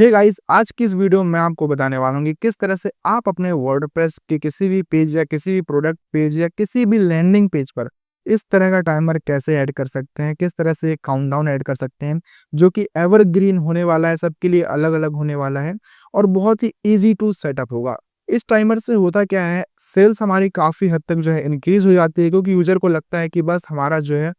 Hey guys, आज की इस वीडियो में मैं आपको बताने वाला हूँ कि किस तरह से आप अपने वर्डप्रेस के किसी भी पेज या किसी भी प्रोडक्ट पेज या किसी भी लैंडिंग पेज पर इस तरह का टाइमर कैसे ऐड कर सकते हैं, किस तरह से काउंटडाउन ऐड कर सकते हैं जो कि एवरग्रीन होने वाला है, सबके लिए अलग-अलग होने वाला है और बहुत ही ईज़ी टू सेटअप होगा। इस टाइमर से होता क्या है, सेल्स हमारी काफ़ी हद तक जो है इंक्रीज़ हो जाती है क्योंकि यूज़र को लगता है कि बस हमारा जो है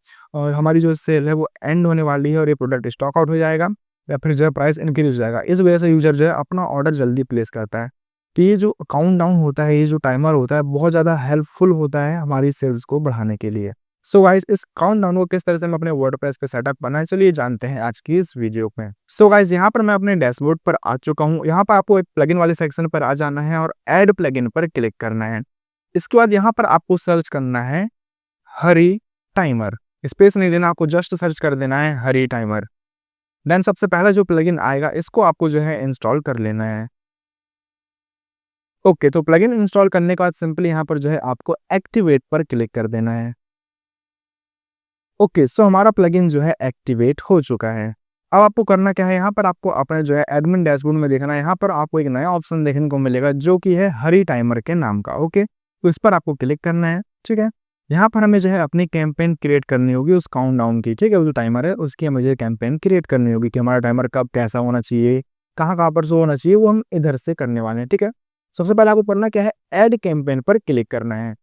हमारी जो सेल है वो एंड होने वाली है और ये प्रोडक्ट स्टॉक आउट हो जाएगा या फिर जो है प्राइस इंक्रीज़ हो जाएगा। इस वजह से यूज़र जो है अपना ऑर्डर जल्दी प्लेस करता है। तो ये जो काउंटडाउन होता है, ये जो टाइमर होता है, बहुत ज़्यादा हेल्पफुल होता है हमारी सेल्स को बढ़ाने के लिए। सो गाइस, इस काउंटडाउन को किस तरह से हम अपने वर्डप्रेस पे सेटअप बनाएँ, चलिए जानते हैं आज की इस वीडियो में। सो गाइस, यहाँ पर मैं अपने डैशबोर्ड पर आ चुका हूँ। यहाँ पर आपको एक प्लगइन वाले सेक्शन पर आ जाना है और ऐड प्लगइन पर क्लिक करना है। इसके बाद यहाँ पर आपको सर्च करना है हरी टाइमर। स्पेस नहीं देना, आपको जस्ट सर्च कर देना है हरी टाइमर। देन सबसे पहला जो प्लगइन आएगा इसको आपको जो है इंस्टॉल कर लेना है। ओके, तो प्लगइन इंस्टॉल करने के बाद सिंपली यहाँ पर जो है आपको एक्टिवेट पर क्लिक कर देना है। ओके, सो हमारा प्लगइन जो है एक्टिवेट हो चुका है। अब आपको करना क्या है, यहाँ पर आपको अपने जो है एडमिन डैशबोर्ड में देखना है। यहाँ पर आपको एक नया ऑप्शन देखने को मिलेगा जो कि है हरी टाइमर के नाम का। ओके, तो इस पर आपको क्लिक करना है। ठीक है, यहाँ पर हमें जो है अपनी कैंपेन क्रिएट करनी होगी उस काउंटडाउन की। ठीक है, वो जो टाइमर है उसकी मुझे कैंपेन क्रिएट करनी होगी कि हमारा टाइमर कब कैसा होना चाहिए, कहाँ पर शो होना चाहिए, वो हम इधर से करने वाले हैं। ठीक है, सबसे पहले आपको करना क्या है, ऐड कैंपेन पर क्लिक करना है।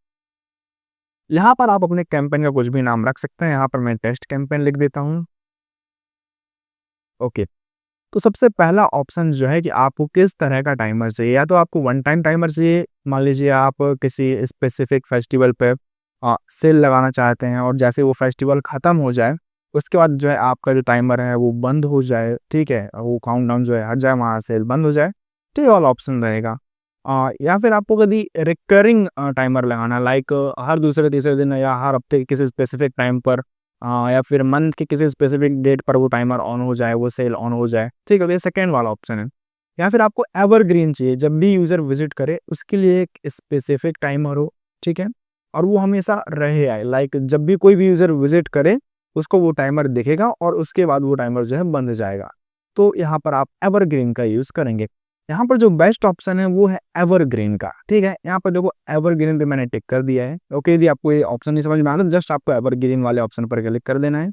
यहाँ पर आप अपने कैंपेन का कुछ भी नाम रख सकते हैं। यहाँ पर मैं टेस्ट कैंपेन लिख देता हूँ। ओके, तो सबसे पहला ऑप्शन जो है कि आपको किस तरह का टाइमर चाहिए। या तो आपको वन टाइम टाइमर चाहिए, मान लीजिए आप किसी स्पेसिफिक फेस्टिवल पे सेल लगाना चाहते हैं और जैसे वो फेस्टिवल ख़त्म हो जाए उसके बाद जो है आपका जो टाइमर है वो बंद हो जाए। ठीक है, वो काउंटडाउन जो है हट जाए, वहाँ सेल बंद हो जाए, तो ये वाला ऑप्शन रहेगा। या फिर आपको कभी रिकरिंग टाइमर लगाना, लाइक हर दूसरे तीसरे दिन या हर हफ्ते किसी स्पेसिफिक टाइम पर या फिर मंथ के किसी स्पेसिफिक डेट पर वो टाइमर ऑन हो जाए, वो सेल ऑन हो जाए। ठीक है, तो ये सेकंड वाला ऑप्शन है। या फिर आपको एवरग्रीन चाहिए, जब भी यूज़र विजिट करे उसके लिए एक स्पेसिफिक टाइमर हो। ठीक है, और वो हमेशा रहे आए, लाइक जब भी कोई भी यूज़र विजिट करे उसको वो टाइमर दिखेगा और उसके बाद वो टाइमर जो है बंद हो जाएगा। तो यहाँ पर आप एवरग्रीन का यूज़ करेंगे। यहाँ पर जो बेस्ट ऑप्शन है वो है एवरग्रीन का। ठीक है, यहाँ पर देखो एवरग्रीन पे मैंने टिक कर दिया है। ओके, यदि आपको ये ऑप्शन नहीं समझ में आ रहा तो जस्ट आपको एवरग्रीन वाले ऑप्शन पर क्लिक कर देना है।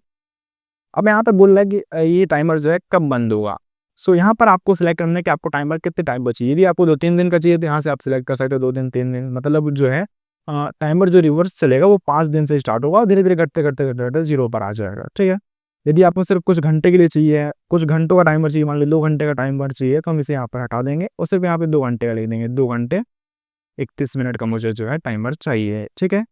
अब यहाँ पे बोल रहा है कि ये टाइमर जो है कब बंद होगा। सो यहाँ पर आपको सिलेक्ट करना है कि आपको टाइमर कितने टाइम पर चाहिए। यदि आपको 2-3 दिन का चाहिए तो यहाँ से आप सिलेक्ट कर सकते हो 2 दिन 3 दिन, मतलब जो है टाइमर जो रिवर्स चलेगा वो 5 दिन से स्टार्ट होगा और धीरे-धीरे घटते-घटते 0 पर आ जाएगा। ठीक है, यदि आपको सिर्फ कुछ घंटे के लिए चाहिए, कुछ घंटों का टाइमर चाहिए, मान लो 2 घंटे का टाइमर चाहिए, तो हम इसे यहाँ पर हटा देंगे और सिर्फ यहाँ पे 2 घंटे का लिख देंगे। 2 घंटे 31 मिनट का मुझे जो है टाइमर चाहिए। ठीक है,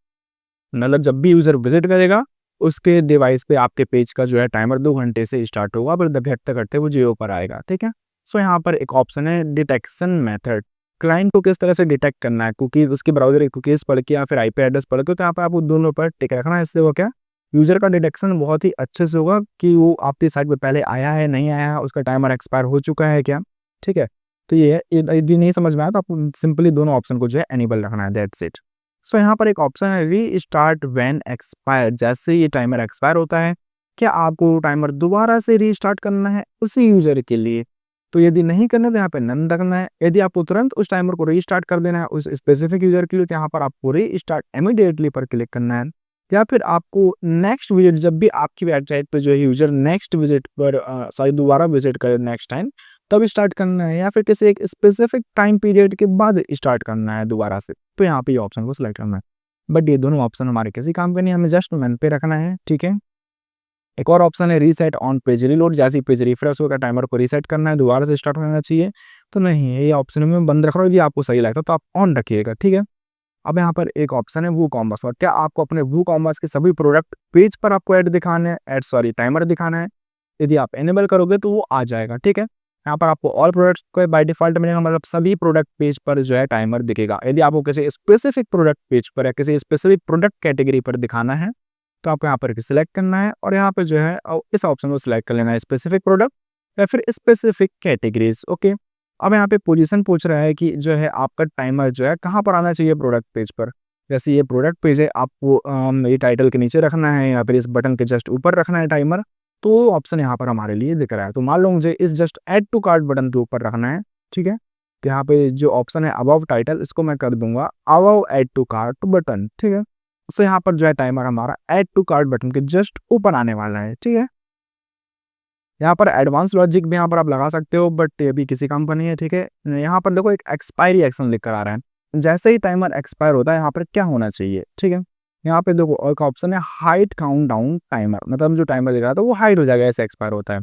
मतलब जब भी यूज़र विजिट करेगा उसके डिवाइस पे आपके पेज का जो है टाइमर 2 घंटे से स्टार्ट होगा, फिर घटते-घटते वो 0 पर आएगा। ठीक है, सो यहाँ पर एक ऑप्शन है डिटेक्शन मेथड। क्लाइंट को किस तरह से डिटेक्ट करना है, कुकी उसके ब्राउज़र की कुकीज़ पढ़ के या फिर आईपी एड्रेस पढ़ के, तो यहाँ पे आपको दोनों पर टिक रखना है। इससे वो क्या, यूज़र का डिटेक्शन बहुत ही अच्छे से होगा कि वो आपकी साइट पे पहले आया है, नहीं आया है, उसका टाइमर एक्सपायर हो चुका है क्या। ठीक है, तो ये है, यदि नहीं समझ में आया तो आपको सिंपली दोनों ऑप्शन को जो है एनेबल रखना है, दैट्स इट। सो यहाँ पर एक ऑप्शन है रीस्टार्ट व्हेन एक्सपायर। जैसे ये टाइमर एक्सपायर होता है, क्या आपको टाइमर दोबारा से रीस्टार्ट करना है उसी यूज़र के लिए। तो यदि नहीं करना तो यहाँ पे नन रखना है। यदि आपको तुरंत उस टाइमर को रीस्टार्ट कर देना है उस स्पेसिफिक यूज़र के लिए, तो यहाँ पर आपको रीस्टार्ट इमीडिएटली पर क्लिक करना है। या फिर आपको नेक्स्ट विजिट, जब भी आपकी वेबसाइट पे जो है यूज़र नेक्स्ट विजिट पर सॉरी दोबारा विजिट करे नेक्स्ट टाइम, तब स्टार्ट करना है या फिर किसी एक स्पेसिफिक टाइम पीरियड के बाद स्टार्ट करना है दोबारा से, तो यहाँ पे ये ऑप्शन को सिलेक्ट करना है। बट ये दोनों ऑप्शन हमारे किसी काम के नहीं, हमें जस्ट मेन पे रखना है। ठीक है, एक और ऑप्शन है रीसेट ऑन पेज रीलोड। जैसे ही पेज रिफ्रेश होगा टाइमर को रीसेट करना है, दोबारा से स्टार्ट करना चाहिए, तो नहीं, ये ऑप्शन में बंद रख रहा हूँ। यदि आपको सही लगता है तो आप ऑन रखिएगा। ठीक है, अब यहाँ पर एक ऑप्शन है वूकॉमर्स। और क्या आपको अपने वूकॉमर्स के सभी प्रोडक्ट पेज पर आपको ऐड दिखाना है, टाइमर दिखाना है। यदि आप एनेबल करोगे तो वो आ जाएगा। ठीक है, यहाँ पर आपको ऑल प्रोडक्ट्स को बाय डिफॉल्ट मिलेगा, मतलब सभी प्रोडक्ट पेज पर जो है टाइमर दिखेगा। यदि आपको किसी स्पेसिफिक प्रोडक्ट पेज पर या किसी स्पेसिफिक प्रोडक्ट कैटेगरी पर दिखाना है तो आपको यहाँ पर सिलेक्ट करना है और यहाँ पे जो है इस ऑप्शन को सिलेक्ट कर लेना है, स्पेसिफिक प्रोडक्ट या फिर स्पेसिफिक कैटेगरीज। ओके, अब यहाँ पे पोजीशन पूछ रहा है कि जो है आपका टाइमर जो है कहाँ पर आना चाहिए प्रोडक्ट पेज पर। जैसे ये प्रोडक्ट पेज है, आपको ये टाइटल के नीचे रखना है या फिर इस बटन के जस्ट ऊपर रखना है टाइमर, तो वो ऑप्शन यहाँ पर हमारे लिए दिख रहा है। तो मान लो मुझे इस just add to cart button के ऊपर रखना है, ठीक है? तो यहाँ पे जो ऑप्शन है अबव टाइटल, इसको मैं कर दूंगा above add to cart button, ठीक है? तो यहाँ पर जो है टाइमर हमारा ऐड टू कार्ट बटन के जस्ट ऊपर आने वाला है, ठीक है? यहाँ पर एडवांस लॉजिक भी यहाँ पर आप लगा सकते हो, बट ये भी किसी काम का नहीं है, ठीक है? यहाँ पर देखो एक एक्सपायरी एक्शन लिख कर आ रहा है। जैसे ही टाइमर एक्सपायर होता है, यहाँ पर क्या होना चाहिए, ठीक है? यहाँ पे देखो एक ऑप्शन है हाइड काउंट डाउन टाइमर, मतलब जो टाइमर दिख रहा था वो हाइड हो जाएगा, ऐसे एक्सपायर होता है,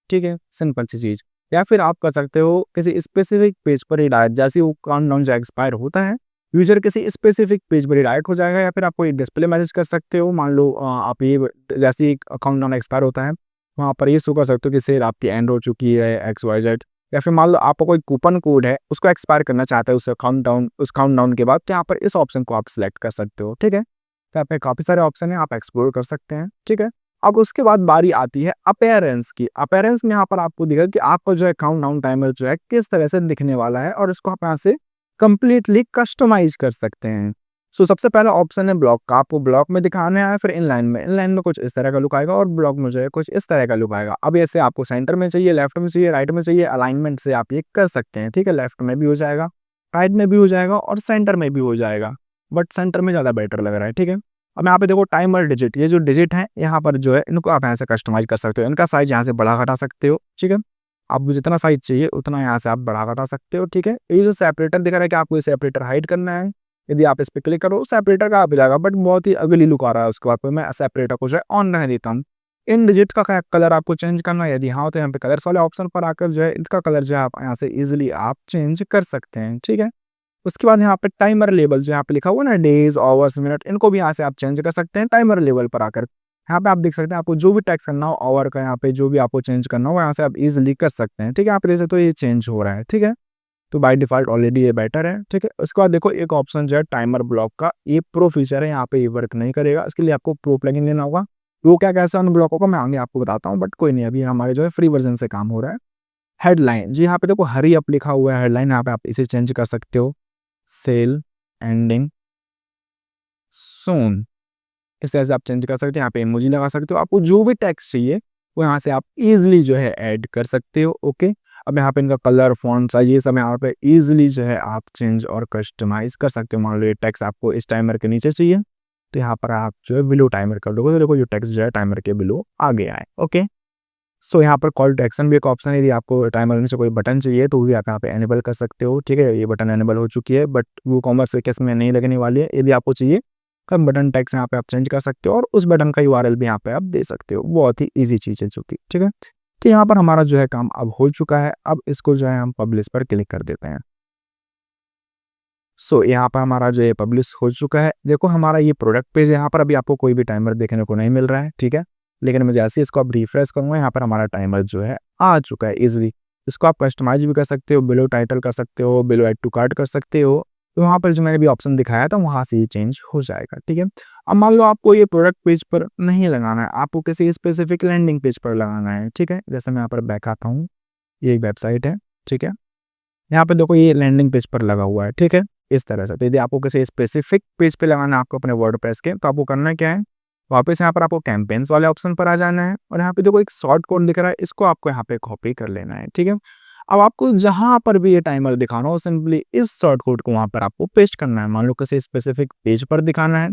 ठीक है? सिंपल सी चीज़। या फिर आप कर सकते हो किसी स्पेसिफिक पेज पर ही डायरेक्ट, जैसे वो काउंट डाउन जो एक्सपायर होता है, यूजर किसी स्पेसिफिक पेज पर ही डायरेक्ट हो जाएगा। या फिर आप कोई डिस्प्ले मैसेज कर सकते हो, मान लो आप ये जैसे ही काउंट डाउन एक्सपायर होता है, वहाँ पर ये शो कर सकते हो कि सेल आपकी एंड हो चुकी है XYZ। या फिर मान लो आपका कोई कूपन कोड है, उसको एक्सपायर करना चाहते हैं उस काउंट डाउन के बाद, तो यहाँ पर इस ऑप्शन को आप सिलेक्ट कर सकते हो, ठीक है? तो यहाँ पे काफ़ी सारे ऑप्शन है, आप एक्सप्लोर कर सकते हैं, ठीक है? अब उसके बाद बारी आती है अपीयरेंस की। अपीयरेंस में यहाँ पर आपको दिखेगा कि आपका जो है काउंट डाउन टाइमर जो है किस तरह से दिखने वाला है, और इसको आप यहाँ से कंप्लीटली कस्टमाइज कर सकते हैं। सो सबसे पहला ऑप्शन है ब्लॉक का, आपको ब्लॉक में दिखाना है, फिर इनलाइन में कुछ इस तरह का लुक आएगा, और ब्लॉक में जो है कुछ इस तरह का लुक आएगा। अब ऐसे आपको सेंटर में चाहिए, लेफ्ट में चाहिए, राइट में चाहिए, अलाइनमेंट से आप ये कर सकते हैं, ठीक है? लेफ्ट में भी हो जाएगा, राइट में भी हो जाएगा, और सेंटर में भी हो जाएगा, बट सेंटर में ज़्यादा बेटर लग रहा है, ठीक है? अब यहाँ पे देखो टाइमर डिजिट, ये जो डिजिट है यहाँ पर जो है इनको आप यहाँ से कस्टमाइज कर सकते हो, इनका साइज यहाँ से बढ़ा घटा सकते हो, ठीक है? आपको जितना साइज चाहिए उतना यहाँ से आप बढ़ा घटा सकते हो, ठीक है? ये जो सेपरेटर दिख रहा है कि आपको ये सेपरेटर हाइड करना है, यदि आप इस पे क्लिक करो सेपरेटर का आ भी जाएगा, बट बहुत ही अगली लुक आ रहा है। उसके बाद मैं सेपरेटर को जो है ऑन रहने देता हूँ। इन डिजिट का कलर आपको चेंज करना है, यदि हाँ तो यहाँ पे कलर्स वाले ऑप्शन पर आकर जो है इसका कलर जो है आप यहाँ से इजिली आप चेंज कर सकते हैं, ठीक है? उसके बाद यहाँ पे टाइमर लेबल जो यहाँ पे लिखा हुआ है ना, डेज आवर्स मिनट, इनको भी यहाँ से आप चेंज कर सकते हैं टाइमर लेवल पर आकर। यहाँ पे आप देख सकते हैं आपको जो भी टैक्स करना हो आवर का, यहाँ पे जो भी आपको चेंज करना हो यहाँ से आप इजिली कर सकते हैं, ठीक है? आप जैसे तो ये चेंज हो रहा है, ठीक है? तो बाय डिफॉल्ट ऑलरेडी ये बेटर है, ठीक है? उसके बाद देखो एक ऑप्शन जो है टाइमर ब्लॉक का, ये प्रो फीचर है, यहाँ पे ये वर्क नहीं करेगा, इसके लिए आपको प्रो प्लगइन लेना होगा। वो क्या कैसे अनब्लॉक होगा मैं आगे आपको बताता हूँ, बट कोई नहीं, अभी हमारे जो है फ्री वर्जन से काम हो रहा है। हेडलाइन जी, यहाँ पे देखो हरी अप लिखा हुआ है, हेडलाइन यहाँ पे आप इसे चेंज कर सकते हो, सेल एंडिंग सून, इस तरह से आप चेंज कर सकते हो। यहाँ पे इमोजी लगा सकते हो, आपको जो भी टेक्स्ट चाहिए वो यहाँ से आप इजीली जो है ऐड कर सकते हो, ओके? अब यहाँ पे इनका कलर, फॉन्ट साइज, ये सब यहाँ पे इजीली जो है आप चेंज और कस्टमाइज कर सकते हो। मान लो ये टेक्स्ट आपको इस टाइमर के नीचे चाहिए, तो यहाँ पर आप जो है बिलो टाइमर कर दोगे, तो देखो ये टेक्स्ट जो है टाइमर के बिलो आ गया है, ओके? सो यहाँ पर कॉल टू एक्शन भी एक ऑप्शन है, यदि आपको टाइमर में से कोई बटन चाहिए तो भी आप यहाँ पे एनेबल कर सकते हो, ठीक है? ये बटन एनेबल हो चुकी है, बट वो कॉमर्स केस में नहीं लगने वाली है। यदि आपको चाहिए कब बटन टैक्स यहाँ पे आप चेंज कर सकते हो, और उस बटन का यूआरएल भी यहाँ पे आप दे सकते हो। बहुत ही ईजी चीज़ है जो कि, ठीक है? तो यहाँ पर हमारा जो है काम अब हो चुका है। अब इसको जो है हम पब्लिश पर क्लिक कर देते हैं। सो यहाँ पर हमारा जो है पब्लिश हो चुका है। देखो हमारा ये प्रोडक्ट पेज, यहाँ पर अभी आपको कोई भी टाइमर देखने को नहीं मिल रहा है, ठीक है? लेकिन मैं जैसे ही इसको आप रिफ्रेश करूँगा, यहाँ पर हमारा टाइमर जो है आ चुका है ईजिली। इसको आप कस्टमाइज भी कर सकते हो, बिलो टाइटल कर सकते हो, बिलो ऐड टू कार्ट कर सकते हो। तो वहाँ पर जो मैंने भी ऑप्शन दिखाया था वहाँ से ये चेंज हो जाएगा, ठीक है? अब मान लो आपको ये प्रोडक्ट पेज पर नहीं लगाना है, आपको किसी स्पेसिफिक लैंडिंग पेज पर लगाना है, ठीक है? जैसे मैं यहाँ पर बैक आता हूँ, ये एक वेबसाइट है, ठीक है? यहाँ पे देखो ये लैंडिंग पेज पर लगा हुआ है, ठीक है? इस तरह से। तो यदि आपको किसी स्पेसिफिक पेज पे लगाना है आपको अपने वर्डप्रेस के, तो आपको करना क्या है, वापस यहाँ पर आपको कैंपेन्स वाले ऑप्शन पर आ जाना है, और यहाँ पे देखो एक शॉर्ट कोड दिख रहा है, इसको आपको यहाँ पे कॉपी कर लेना है, ठीक है? अब आपको जहाँ पर भी ये टाइमर दिखाना हो, सिंपली इस शॉर्ट कोड को वहाँ पर आपको पेस्ट करना है। मान लो किसी स्पेसिफिक पेज पर दिखाना है,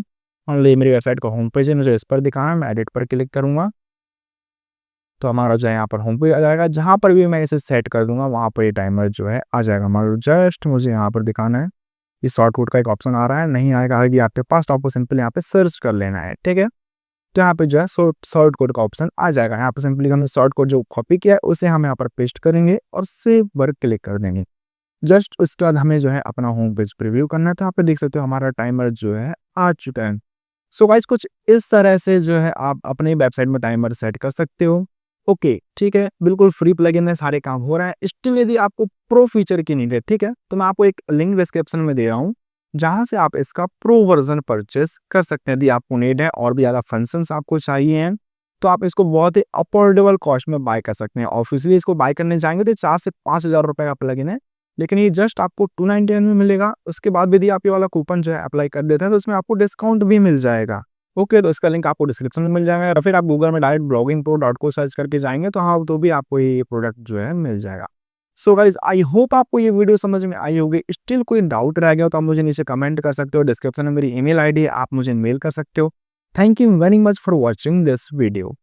मान लो ये मेरी वेबसाइट का होम पेज है, मुझे इस पर दिखाना है, मैं एडिट पर क्लिक करूँगा, तो हमारा जो है यहाँ पर होम पेज आ जाएगा। जहाँ पर भी मैं इसे सेट कर दूंगा वहाँ पर ये टाइमर जो है आ जाएगा। मान लो जस्ट मुझे यहाँ पर दिखाना है, इस शॉर्ट कोड का एक ऑप्शन आ रहा है, नहीं आएगा आएगी आपके पास, तो आपको सिंपली यहाँ पे सर्च कर लेना है, ठीक है? तो यहाँ पे जो है शॉर्ट कोड का ऑप्शन आ जाएगा। यहाँ पे सिंपली हमने शॉर्ट कोड जो कॉपी किया है उसे हम यहाँ पर पेस्ट करेंगे और सेव पर क्लिक कर देंगे। जस्ट उसके बाद हमें जो है अपना होम पेज प्रीव्यू करना है, तो यहाँ पे देख सकते हो हमारा टाइमर जो है आ चुका है। सो गाइस कुछ इस तरह से जो है आप अपनी वेबसाइट में टाइमर सेट कर सकते हो, ओके? ठीक है, बिल्कुल फ्री प्लगइन है, सारे काम हो रहा है। स्टिल यदि आपको प्रो फीचर की नीड है, ठीक है, तो मैं आपको एक लिंक डिस्क्रिप्शन में दे रहा हूँ जहां से आप इसका प्रो वर्जन परचेस कर सकते हैं। यदि आपको नीड है और भी ज़्यादा फंक्शंस आपको चाहिए हैं तो आप इसको बहुत ही अफोर्डेबल कॉस्ट में बाय कर सकते हैं। ऑफिशियली इसको बाय करने जाएंगे तो 4 से 5,000 रुपये का प्लगइन है, लेकिन ये जस्ट आपको 299 में मिलेगा। उसके बाद यदि आप ये वाला कूपन जो है अप्लाई कर देते हैं तो उसमें आपको डिस्काउंट भी मिल जाएगा, ओके, तो इसका लिंक आपको डिस्क्रिप्शन में मिल जाएगा, या फिर आप गूगल में डायरेक्ट bloggingpro.co सर्च करके जाएंगे तो हाँ, तो भी आपको ये प्रोडक्ट जो है मिल जाएगा। सो गाइज, आई होप आपको ये वीडियो समझ में आई होगी। स्टिल कोई डाउट रह गया हो तो आप मुझे नीचे कमेंट कर सकते हो, डिस्क्रिप्शन में मेरी ईमेल आईडी है, आप मुझे मेल कर सकते हो। Thank you very much for watching this video.